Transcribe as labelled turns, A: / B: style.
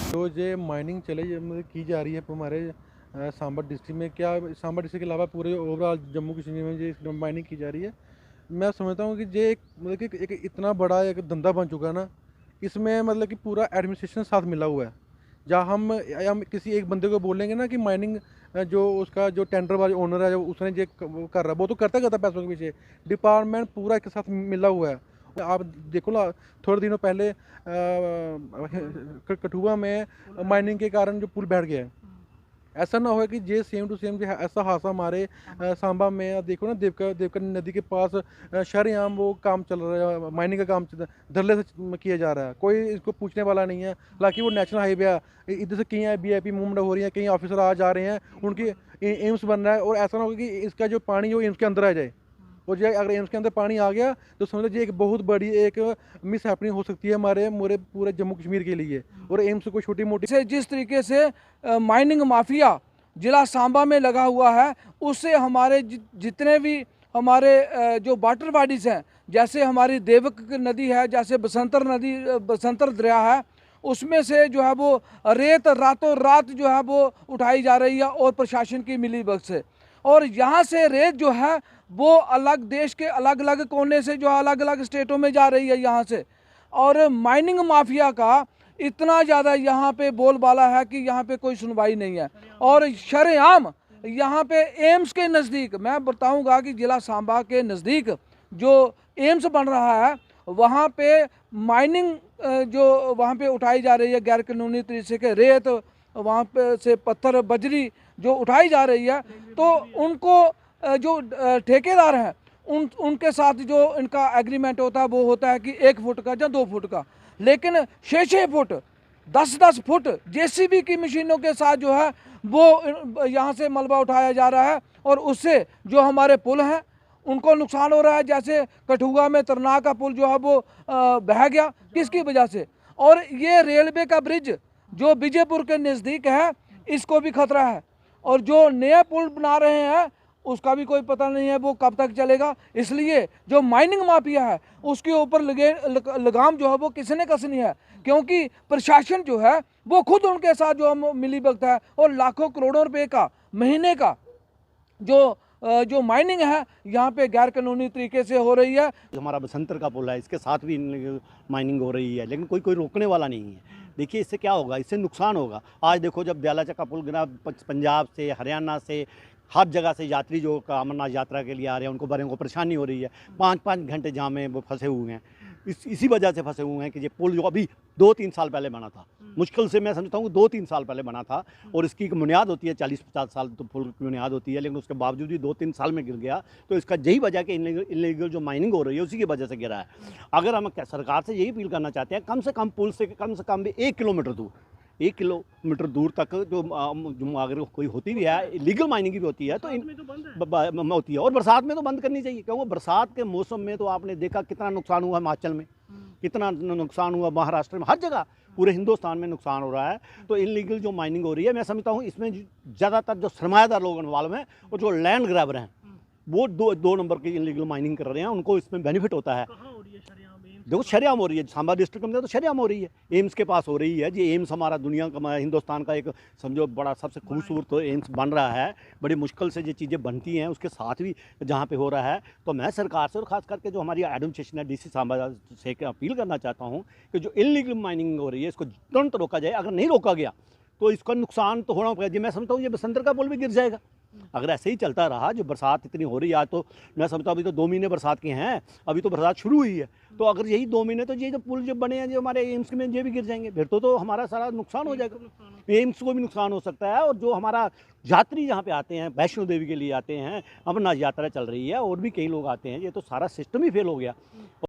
A: तो ये माइनिंग मतलब की जा रही है हमारे सांबा डिस्ट्रिक्ट में, क्या सांबा डिस्ट्रिक्ट के अलावा पूरे ओवरऑल जम्मू कश्मीर में ये माइनिंग की जा रही है। मैं समझता हूँ कि ये एक मतलब कि एक इतना बड़ा एक धंधा बन चुका है ना, इसमें मतलब कि पूरा एडमिनिस्ट्रेशन साथ मिला हुआ है। जहाँ हम किसी एक बंदे को बोलेंगे ना कि माइनिंग जो उसका जो टेंडर वाला ओनर है, जो उसने जो वो कर रहा है, वो तो करता पैसों के पीछे, डिपार्टमेंट पूरा एक साथ मिला हुआ है। आप देखो ना, थोड़े दिनों पहले कठुआ में माइनिंग के कारण जो पुल बैठ गया है, ऐसा ना हो कि ये सेम टू सेम जो है ऐसा हादसा हमारे सांबा में। आप देखो ना, देवका नदी के पास शरेआम वो काम चल रहा है, माइनिंग का काम धरले से किया जा रहा है, कोई इसको पूछने वाला नहीं है। हालांकि वो नेशनल हाईवे है, इधर से कहीं वीआईपी मूवमेंट हो रही है, कहीं ऑफिसर आ जा रहे हैं, उनकी एम्स बन रहा है, और ऐसा ना हो कि इसका जो पानी वो एम्स के अंदर आ जाए। और जो अगर एम्स के अंदर पानी आ गया तो समझ लीजिए एक बहुत बड़ी एक मिस हैपनिंग हो सकती है हमारे पूरे जम्मू कश्मीर के लिए। और एम्स कोई छोटी मोटी
B: से जिस तरीके से माइनिंग माफिया जिला सांबा में लगा हुआ है, उससे हमारे जितने भी हमारे जो वाटर बॉडीज़ हैं, जैसे हमारी देवक नदी है, जैसे बसंतर नदी, बसंतर दरिया है, उसमें से जो है वो रेत रातों रात जो है वो उठाई जा रही है, और प्रशासन की मिलीभगत से। और यहाँ से रेत जो है वो अलग देश के अलग अलग कोने से जो अलग अलग स्टेटों में जा रही है यहाँ से। और माइनिंग माफिया का इतना ज़्यादा यहाँ पे बोलबाला है कि यहाँ पे कोई सुनवाई नहीं है। और शरेआम यहाँ पे एम्स के नज़दीक, मैं बताऊँगा कि ज़िला सांबा के नज़दीक जो एम्स बन रहा है, वहाँ पे माइनिंग जो वहाँ पे उठाई जा रही है गैर कानूनी तरीके के रेत, वहाँ पे से पत्थर बजरी जो उठाई जा रही है, तो उनको जो ठेकेदार हैं उनके साथ जो इनका एग्रीमेंट होता है वो होता है कि 1 फुट का या 2 फुट का। लेकिन 6-6 फुट 10-10 फुट जेसीबी की मशीनों के साथ जो है वो यहाँ से मलबा उठाया जा रहा है, और उससे जो हमारे पुल हैं उनको नुकसान हो रहा है। जैसे कठुआ में तरनाक का पुल जो है वो बह गया, किसकी वजह से। और ये रेलवे का ब्रिज जो विजयपुर के नज़दीक है, इसको भी खतरा है। और जो नया पुल बना रहे हैं उसका भी कोई पता नहीं है वो कब तक चलेगा। इसलिए जो माइनिंग माफिया है उसके ऊपर लगाम जो है वो किसने कसनी है, क्योंकि प्रशासन जो है वो खुद उनके साथ जो मिली भगत है, और लाखों करोड़ों रुपए का महीने का जो माइनिंग है यहाँ पे गैर कानूनी तरीके से हो रही है।
C: हमारा बसंतर का पुल है, इसके साथ भी माइनिंग हो रही है, लेकिन कोई रोकने वाला नहीं है। देखिए इससे क्या होगा, इससे नुकसान होगा। आज देखो जब ब्यालाचा का पुल गिरा, पंजाब से, हरियाणा से, हर जगह से यात्री जो अमरनाथ यात्रा के लिए आ रहे हैं उनको बड़े को परेशानी हो रही है। 5-5 घंटे जाम में वो फंसे हुए हैं। इसी वजह से फंसे हुए हैं कि ये पुल जो अभी 2-3 साल पहले बना था, मुश्किल से मैं समझता हूँ 2-3 साल पहले बना था, और इसकी बुनियाद होती है 40-50 साल तो पुल की बुनियाद होती है, लेकिन उसके बावजूद भी 2-3 साल में गिर गया। तो इसका यही वजह कि इलीगल जो माइनिंग हो रही है उसी की वजह से गिरा है। अगर हम सरकार से यही अपील करना चाहते हैं, कम से कम पुल से कम भी 1 किलोमीटर दूर, 1 किलोमीटर दूर तक जो अगर कोई होती भी है, लीगल माइनिंग भी होती है तो होती है, और बरसात में तो बंद करनी चाहिए। क्योंकि बरसात के मौसम में तो आपने देखा कितना नुकसान हुआ हिमाचल में, कितना नुकसान हुआ महाराष्ट्र में, हर जगह पूरे हिंदुस्तान में नुकसान हो रहा है। तो इलीगल जो माइनिंग हो रही है, मैं समझता हूँ इसमें ज़्यादातर जो सरमायादार लोग इन्वॉल्व हैं और जो लैंड ग्रैबर हैं वो दो नंबर की इलीगल माइनिंग कर रहे हैं, उनको इसमें बेनिफिट होता है। देखो शरेआम हो रही है, सांबा डिस्ट्रिक्ट में तो शरेआम हो रही है, एम्स के पास हो रही है। ये एम्स हमारा दुनिया का, हिंदुस्तान का एक समझो बड़ा सबसे खूबसूरत एम्स बन रहा है। बड़ी मुश्किल से ये चीज़ें बनती हैं, उसके साथ भी जहाँ पे हो रहा है। तो मैं सरकार से और ख़ास करके जो हमारी एडमिनिस्ट्रेशन है डीसी सांबा से अपील करना चाहता हूँ कि जो इलीगल माइनिंग हो रही है इसको तुरंत रोका जाए। अगर नहीं रोका गया तो इसका नुकसान तो होना पड़ेगा। मैं समझता हूँ ये बसंतर का पुल भी गिर जाएगा अगर ऐसे ही चलता रहा। जो बरसात इतनी हो रही है आज, तो मैं समझता हूँ अभी तो 2 महीने बरसात के हैं, अभी तो बरसात शुरू हुई है। तो अगर यही 2 महीने, तो ये जो पुल जो बने हैं जो हमारे एम्स में, ये भी गिर जाएंगे, फिर तो हमारा सारा नुकसान हो जाएगा। एम्स को भी नुकसान हो सकता है। और जो हमारा यात्री यहाँ पे आते हैं, वैष्णो देवी के लिए आते हैं, अमरनाथ यात्रा चल रही है, और भी कई लोग आते हैं, ये तो सारा सिस्टम ही फेल हो गया।